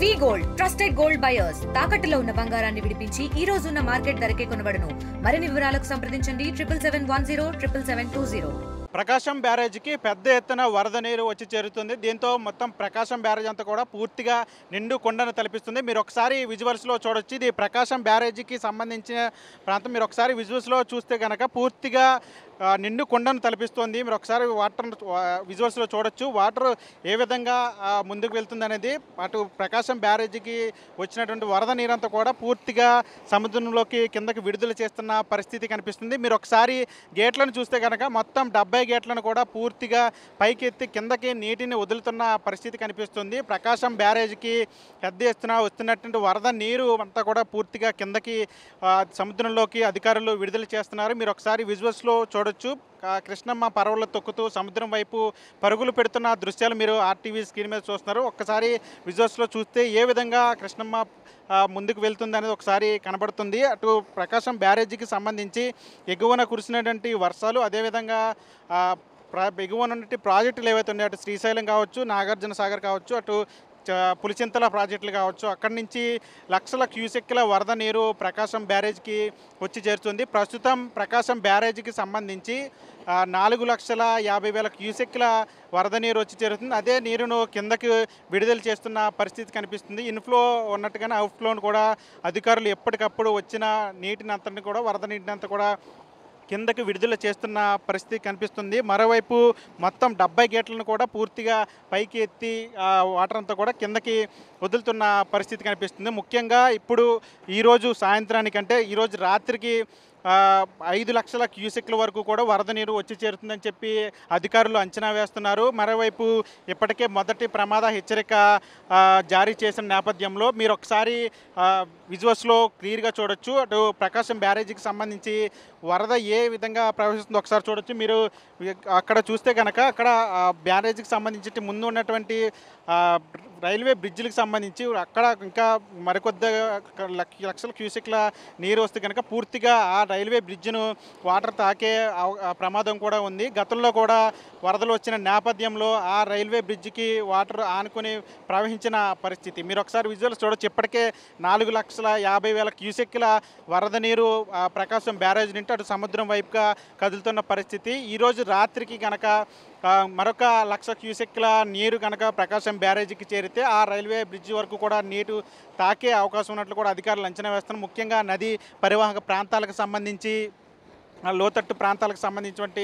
వి gold trusted gold buyers తాకట్టులో ఉన్న బంగారాన్ని విడిపించి ఈ రోజు ఉన్న మార్కెట్ ధరకే కొనబడును. మరిన్ని వివరాలకు సంప్రదించండి 7710 ప్రకాశం బ్యారేజ్కి పెద్ద ఎత్తున వరద నీరు వచ్చి చేరుతుంది. దీంతో మొత్తం ప్రకాశం బ్యారేజ్ అంతా కూడా పూర్తిగా నిండు కొండను తలపిస్తుంది. మీరు ఒకసారి విజువల్స్లో చూడొచ్చు. ఇది ప్రకాశం బ్యారేజీకి సంబంధించిన ప్రాంతం. మీరు ఒకసారి విజువల్స్లో చూస్తే కనుక పూర్తిగా నిండు కొండను తలపిస్తుంది. మీరు ఒకసారి వాటర్ విజువల్స్లో చూడొచ్చు. వాటర్ ఏ విధంగా ముందుకు వెళ్తుంది అనేది. అటు ప్రకాశం బ్యారేజీకి వచ్చినటువంటి వరద నీరంతా కూడా పూర్తిగా సముద్రంలోకి కిందకి విడుదల చేస్తున్న పరిస్థితి కనిపిస్తుంది. మీరు ఒకసారి గేట్లను చూస్తే కనుక మొత్తం 70 గేట్లను కూడా పూర్తిగా పైకి ఎత్తి కిందకి నీటిని వదులుతున్న పరిస్థితి కనిపిస్తుంది. ప్రకాశం బ్యారేజీకి పెద్ద ఎత్తున వస్తున్నటువంటి వరద నీరు అంతా కూడా పూర్తిగా కిందకి సముద్రంలోకి అధికారులు విడుదల చేస్తున్నారు. మీరు ఒకసారి విజువల్స్లో చూడొచ్చు. కృష్ణమ్మ పరవళ్ళు తొక్కుతూ సముద్రం వైపు పరుగులు పెడుతున్న దృశ్యాలు మీరు ఆర్టీవీ స్క్రీన్ మీద చూస్తున్నారు. ఒక్కసారి విజువల్స్లో చూస్తే ఏ విధంగా కృష్ణమ్మ ముందుకు వెళ్తుంది అనేది ఒకసారి కనబడుతుంది. అటు ప్రకాశం బ్యారేజీకి సంబంధించి ఎగువన కురిసినటువంటి వర్షాలు, అదేవిధంగా ఎగువన ఉన్నటువంటి ప్రాజెక్టులు ఏవైతే ఉన్నాయో అటు శ్రీశైలం కావచ్చు, నాగార్జున సాగర్ కావచ్చు, అటు పులిచింతల ప్రాజెక్టులు కావచ్చు, అక్కడి నుంచి లక్షల క్యూసెక్ల వరద నీరు ప్రకాశం బ్యారేజ్కి వచ్చి చేరుతుంది. ప్రస్తుతం ప్రకాశం బ్యారేజీకి సంబంధించి 4,50,000 క్యూసెక్ల వరద నీరు వచ్చి చేరుతుంది. అదే నీరును కిందకి విడుదల చేస్తున్న పరిస్థితి కనిపిస్తుంది. ఇన్ఫ్లో ఉన్నట్టుగానే అవుట్ఫ్లోను కూడా అధికారులు ఎప్పటికప్పుడు వచ్చిన నీటిని అంతటిని కూడా వరద నీటిని అంతా కూడా కిందకి విడుదల చేస్తున్న పరిస్థితి కనిపిస్తుంది. మరోవైపు మొత్తం 70 గేట్లను కూడా పూర్తిగా పైకి ఎత్తి వాటర్ అంతా కూడా కిందకి వదులుతున్న పరిస్థితి కనిపిస్తుంది. ముఖ్యంగా ఇప్పుడు ఈరోజు సాయంత్రానికంటే ఈరోజు రాత్రికి 5 లక్షల క్యూసెక్ల వరకు కూడా వరద నీరు వచ్చి చేరుతుందని చెప్పి అధికారులు అంచనా వేస్తున్నారు. మరోవైపు ఇప్పటికే మొదటి ప్రమాద హెచ్చరిక జారీ చేసిన నేపథ్యంలో మీరు ఒకసారి విజువల్స్లో క్లియర్గా చూడొచ్చు. అటు ప్రకాశం బ్యారేజీకి సంబంధించి వరద ఏ విధంగా ప్రవహిస్తుందో ఒకసారి చూడొచ్చు. మీరు అక్కడ చూస్తే కనుక అక్కడ బ్యారేజీకి సంబంధించి ముందు ఉన్నటువంటి రైల్వే బ్రిడ్జిలకు సంబంధించి అక్కడ ఇంకా మరికొద్ది లక్షల క్యూసెక్ల నీరు వస్తే కనుక పూర్తిగా ఆ రైల్వే బ్రిడ్జ్ను వాటర్ తాకే ప్రమాదం కూడా ఉంది. గతంలో కూడా వరదలు వచ్చిన నేపథ్యంలో ఆ రైల్వే బ్రిడ్జికి వాటర్ ఆనుకొని ప్రవహించిన పరిస్థితి మీరు ఒకసారి విజువల్స్ చూడొచ్చు. ఇప్పటికే 4,50,000 క్యూసెక్ల వరద నీరు ప్రకాశం బ్యారేజ్ నుండి అటు సముద్రం వైపుగా కదులుతున్న పరిస్థితి. ఈరోజు రాత్రికి కనుక మరొక 1,00,000 క్యూసెక్ల నీరు కనుక ప్రకాశం బ్యారేజీకి చేరితే ఆ రైల్వే బ్రిడ్జి వరకు కూడా నీరు తాకే అవకాశం ఉన్నట్లు కూడా అధికారులు అంచనా వేస్తున్నారు. ముఖ్యంగా నదీ పరివాహక ప్రాంతాలకు సంబంధించి లోతట్టు ప్రాంతాలకు సంబంధించినటువంటి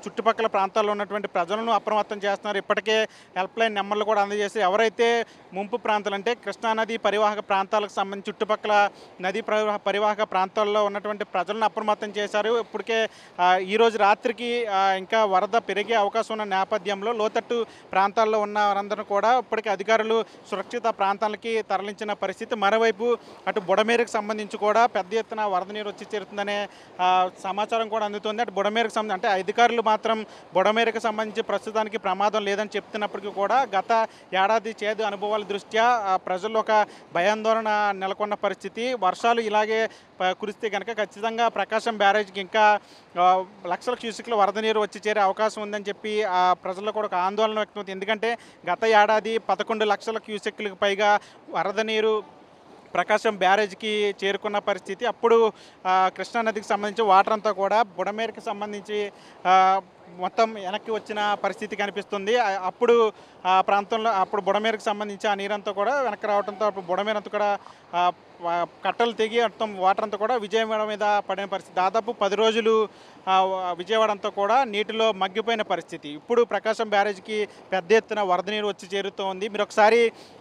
చుట్టుపక్కల ప్రాంతాల్లో ఉన్నటువంటి ప్రజలను అప్రమత్తం చేస్తున్నారు. ఇప్పటికే హెల్ప్లైన్ నెంబర్లు కూడా అందజేసి ఎవరైతే ముంపు ప్రాంతాలు అంటే కృష్ణానది పరివాహక ప్రాంతాలకు సంబంధించి చుట్టుపక్కల నదీ పరివాహక ప్రాంతాల్లో ఉన్నటువంటి ప్రజలను అప్రమత్తం చేశారు. ఇప్పటికే ఈరోజు రాత్రికి ఇంకా వరద పెరిగే అవకాశం ఉన్న నేపథ్యంలో లోతట్టు ప్రాంతాల్లో ఉన్న వారందరూ కూడా ఇప్పటికే అధికారులు సురక్షిత ప్రాంతాలకి తరలించిన పరిస్థితి. మరోవైపు అటు బుడమేరుకు సంబంధించి కూడా పెద్ద ఎత్తున వరద నీరు వచ్చి చేరుతుందనే సమాచారం కూడా అందుతుంది. అటు బుడమేరుకు సంబంధించి అంటే అధికారులు మాత్రం బుడమేరుకు సంబంధించి ప్రస్తుతానికి ప్రమాదం లేదని చెప్తున్నప్పటికీ కూడా గత ఏడాది చేదు అనుభవాల దృష్ట్యా ప్రజల్లో ఒక భయాందోళన నెలకొన్న పరిస్థితి. వర్షాలు ఇలాగే కురిస్తే కనుక ఖచ్చితంగా ప్రకాశం బ్యారేజ్కి ఇంకా లక్షల క్యూసెక్ల వరద నీరు వచ్చి చేరే అవకాశం ఉందని చెప్పి ప్రజల్లో కూడా ఒక ఆందోళన వ్యక్తమవుతుంది. ఎందుకంటే గత ఏడాది 11 లక్షల క్యూసెక్లకు పైగా వరద నీరు ప్రకాశం బ్యారేజ్కి చేరుకున్న పరిస్థితి. అప్పుడు కృష్ణానదికి సంబంధించి వాటర్ అంతా కూడా బుడమేరుకి సంబంధించి మొత్తం వెనక్కి వచ్చిన పరిస్థితి కనిపిస్తుంది. అప్పుడు ఆ ప్రాంతంలో అప్పుడు బుడమేరుకు సంబంధించి ఆ నీరంతా కూడా వెనక్కి రావడంతో అప్పుడు బుడమేరు అంతా కూడా కట్టలు తెగి మొత్తం వాటర్ అంతా కూడా విజయవాడ మీద పడిన పరిస్థితి. దాదాపు 10 రోజులు విజయవాడ అంతా కూడా నీటిలో మగ్గిపోయిన పరిస్థితి. ఇప్పుడు ప్రకాశం బ్యారేజ్కి పెద్ద ఎత్తున వరద నీరు వచ్చి చేరుతూ ఉంది. మీరు ఒకసారి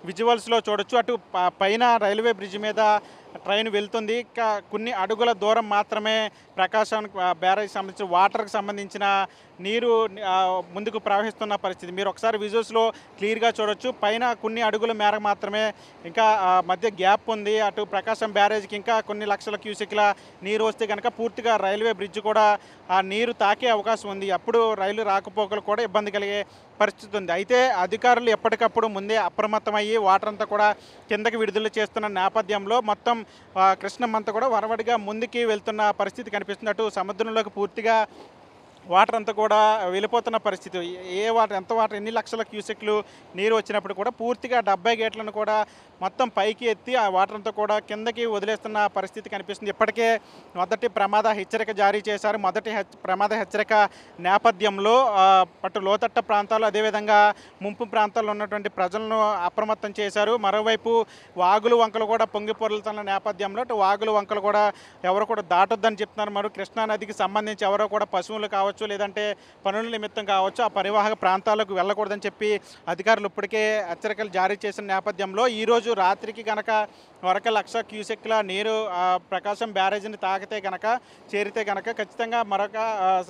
విజువల్స్లో చూడొచ్చు. అటు పైన రైల్వే బ్రిడ్జ్ మీద ట్రైన్ వెళ్తుంది. ఇంకా కొన్ని అడుగుల దూరం మాత్రమే ప్రకాశం బ్యారేజ్ సంబంధించిన వాటర్కి సంబంధించిన నీరు ముందుకు ప్రవహిస్తున్న పరిస్థితి మీరు ఒకసారి విజువల్స్లో క్లియర్గా చూడొచ్చు. పైన కొన్ని అడుగుల మేర మాత్రమే ఇంకా మధ్య గ్యాప్ ఉంది. అటు ప్రకాశం బ్యారేజ్కి ఇంకా కొన్ని లక్షల క్యూసెక్ల నీరు వస్తే కనుక పూర్తిగా రైల్వే బ్రిడ్జ్ కూడా ఆ నీరు తాకే అవకాశం ఉంది. అప్పుడు రైలు రాకపోకలు కూడా ఇబ్బంది కలిగే పరిస్థితి ఉంది. అయితే అధికారులు ఎప్పటికప్పుడు ముందే అప్రమత్తమయ్యి వాటర్ అంతా కూడా కిందకి విడుదల చేస్తున్న నేపథ్యంలో మొత్తం కృష్ణమ్మ అంతా కూడా వరవడిగా ముందుకి వెళ్తున్న పరిస్థితి కనిపిస్తుంది. అటు సముద్రంలోకి పూర్తిగా వాటర్ అంతా కూడా వెళ్ళిపోతున్న పరిస్థితి. వాటర్ ఎంత వాటర్ ఎన్ని లక్షల క్యూసెక్లు నీరు వచ్చినప్పుడు కూడా పూర్తిగా 70 గేట్లను కూడా మొత్తం పైకి ఎత్తి ఆ వాటర్ అంతా కూడా కిందకి వదిలేస్తున్న పరిస్థితి కనిపిస్తుంది. ఇప్పటికే మొదటి ప్రమాద హెచ్చరిక జారీ చేశారు. మొదటి ప్రమాద హెచ్చరిక నేపథ్యంలో పట్టు లోతట్ట ప్రాంతాలు అదేవిధంగా ముంపు ప్రాంతాల్లో ఉన్నటువంటి ప్రజలను అప్రమత్తం చేశారు. మరోవైపు వాగులు వంకలు కూడా పొంగి పొర్లుతున్న నేపథ్యంలో వాగులు వంకలు కూడా ఎవరు కూడా దాటొద్దని చెప్తున్నారు. మరి కృష్ణానదికి సంబంధించి ఎవరో కూడా పశువులు కావచ్చు లేదంటే పనుల నిమిత్తం కావచ్చు ఆ పరివాహక ప్రాంతాలకు వెళ్ళకూడదని చెప్పి అధికారులు ఇప్పటికే హెచ్చరికలు జారీ చేసిన నేపథ్యంలో ఈరోజు రాత్రికి కనుక మరొక 1,00,000 క్యూసెక్ల నీరు ప్రకాశం బ్యారేజీని తాకితే కనుక చేరితే కనుక ఖచ్చితంగా మరొక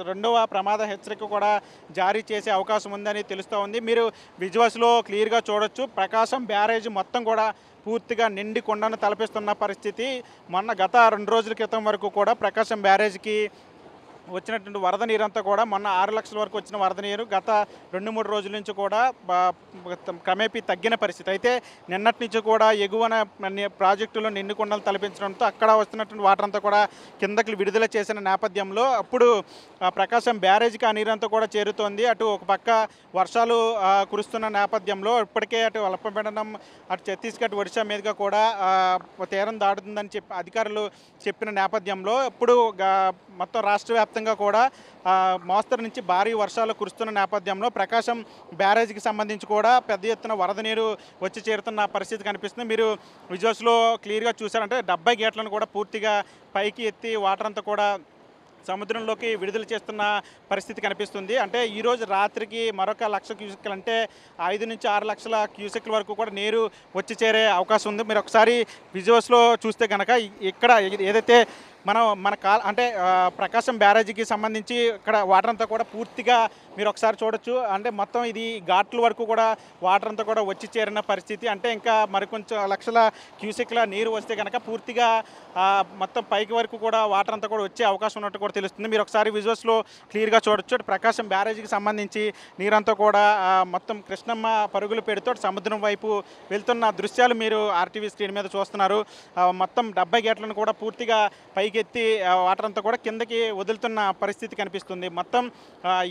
రెండవ ప్రమాద హెచ్చరిక కూడా జారీ చేసే అవకాశం ఉందని తెలుస్తూ ఉంది. మీరు విజువల్స్లో క్లియర్గా చూడొచ్చు. ప్రకాశం బ్యారేజీ మొత్తం కూడా పూర్తిగా నిండి కొండను తలపిస్తున్న పరిస్థితి. గత 2 రోజుల క్రితం వరకు కూడా ప్రకాశం బ్యారేజీకి వచ్చినటువంటి వరద నీరంతా కూడా మొన్న 6 లక్షల వరకు వచ్చిన వరద నీరు గత 2-3 రోజుల నుంచి కూడా క్రమేపీ తగ్గిన పరిస్థితి. అయితే నిన్నటి నుంచి కూడా ఎగువన ప్రాజెక్టులో నిండు కొండలు తలపించడంతో అక్కడ వస్తున్నటువంటి వాటర్ అంతా కూడా కిందకి విడుదల చేసిన నేపథ్యంలో అప్పుడు ప్రకాశం బ్యారేజీకి ఆ నీరంతా కూడా చేరుతోంది. అటు ఒక పక్క వర్షాలు కురుస్తున్న నేపథ్యంలో ఇప్పటికే అటు అల్పపీడనం అటు ఛత్తీస్గఢ్ ఒడిశా మీదుగా కూడా తీరం దాటుతుందని అధికారులు చెప్పిన నేపథ్యంలో ఇప్పుడు మొత్తం రాష్ట్ర వ్యాప్తంగా కూడా మోస్తరు నుంచి భారీ వర్షాలు కురుస్తున్న నేపథ్యంలో ప్రకాశం బ్యారేజీకి సంబంధించి కూడా పెద్ద ఎత్తున వరద నీరు వచ్చి చేరుతున్న పరిస్థితి కనిపిస్తుంది. మీరు విజువల్స్లో క్లియర్గా చూసారంటే 70 గేట్లను కూడా పూర్తిగా పైకి ఎత్తి వాటర్ అంతా కూడా సముద్రంలోకి విడుదల చేస్తున్న పరిస్థితి కనిపిస్తుంది. అంటే ఈరోజు రాత్రికి మరొక 1,00,000 క్యూసెక్లు అంటే 5 నుంచి 6 లక్షల క్యూసెక్ల వరకు కూడా నీరు వచ్చి చేరే అవకాశం ఉంది. మీరు ఒకసారి విజువల్స్లో చూస్తే కనుక ఇక్కడ ఏదైతే అంటే ప్రకాశం బ్యారేజీకి సంబంధించి ఇక్కడ వాటర్ అంతా కూడా పూర్తిగా మీరు ఒకసారి చూడొచ్చు. అంటే మొత్తం ఇది ఘాట్ల వరకు కూడా వాటర్ అంతా కూడా వచ్చి చేరిన పరిస్థితి. అంటే ఇంకా మరికొంచెం లక్షల క్యూసెక్ల నీరు వస్తే కనుక పూర్తిగా మొత్తం పైకి వరకు కూడా వాటర్ అంతా కూడా వచ్చే అవకాశం ఉన్నట్టు కూడా తెలుస్తుంది. మీరు ఒకసారి విజువల్స్లో క్లియర్గా చూడొచ్చు. ప్రకాశం బ్యారేజీకి సంబంధించి నీరంతా కూడా మొత్తం కృష్ణమ్మ పరుగులు పెడుతూ సముద్రం వైపు వెళ్తున్న దృశ్యాలు మీరు ఆర్టీవీ స్క్రీన్ మీద చూస్తున్నారు. మొత్తం 70 గేట్లను కూడా పూర్తిగా పైకి ఎత్తి వాటర్ అంతా కూడా కిందకి వదులుతున్న పరిస్థితి కనిపిస్తుంది. మొత్తం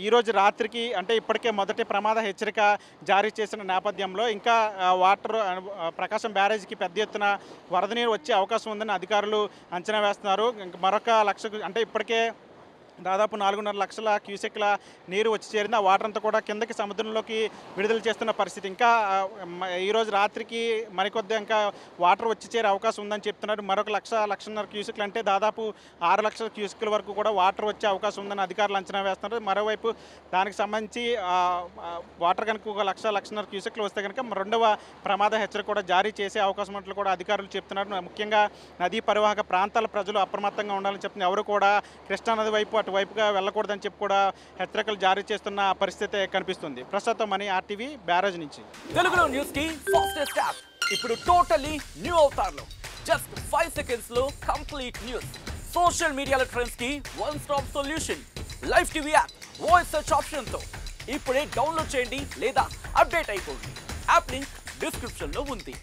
ఈరోజు రాత్రికి అంటే ఇప్పటికే మొదటి ప్రమాద హెచ్చరిక జారీ చేసిన నేపథ్యంలో ఇంకా వాటర్ ప్రకాశం బ్యారేజీకి పెద్ద ఎత్తున వరద నీరు వచ్చే అవకాశం ఉందని అధికారులు అంచనా వేస్తున్నారు. మరొక 1,00,000 అంటే ఇప్పటికే దాదాపు 4.5 లక్షల క్యూసెక్ల నీరు వచ్చి చేరింది. ఆ వాటర్ అంతా కూడా కిందకి సముద్రంలోకి విడుదల చేస్తున్న పరిస్థితి. ఇంకా ఈరోజు రాత్రికి మరికొద్ది ఇంకా వాటర్ వచ్చి చేరే అవకాశం ఉందని చెప్తున్నారు. మరొక 1,00,000-1,50,000 క్యూసెక్లు అంటే దాదాపు 6 లక్షల క్యూసెక్ల వరకు కూడా వాటర్ వచ్చే అవకాశం ఉందని అధికారులు అంచనా వేస్తున్నారు. మరోవైపు దానికి సంబంధించి వాటర్ కనుక 1,00,000-1,50,000 క్యూసెక్లు వస్తే కనుక రెండవ ప్రమాద హెచ్చరిక కూడా జారీ చేసే అవకాశం ఉన్నట్లు కూడా అధికారులు చెప్తున్నారు. ముఖ్యంగా నదీ పరివాహక ప్రాంతాల ప్రజలు అప్రమత్తంగా ఉండాలని చెప్తున్నారు. ఎవరు కూడా కృష్ణానది వైపు అటువైపుగా వెళ్ళకూడదని చెప్పి కూడా హెచ్చరికలు జారీ చేస్తున్న పరిస్థితి కనిపిస్తుంది. ప్రస్తుతం అని ఆర్టీవీ బ్యారేజ్ నుంచి తెలుగులో న్యూస్ కి ఫాస్టెస్ట్ యాప్ ఇప్పుడు టోటల్లీ న్యూ అవతార్లో జస్ట్ 5 సెకండ్స్ లో కంప్లీట్ న్యూస్. సోషల్ మీడియాలో ట్రెండ్స్ కి one stop solution. Live TV app voice search option తో ఇప్పుడే డౌన్లోడ్ చేయండి లేదా అప్డేట్ అయిపోండి. యాప్ లింక్ డిస్క్రిప్షన్ లో ఉంది.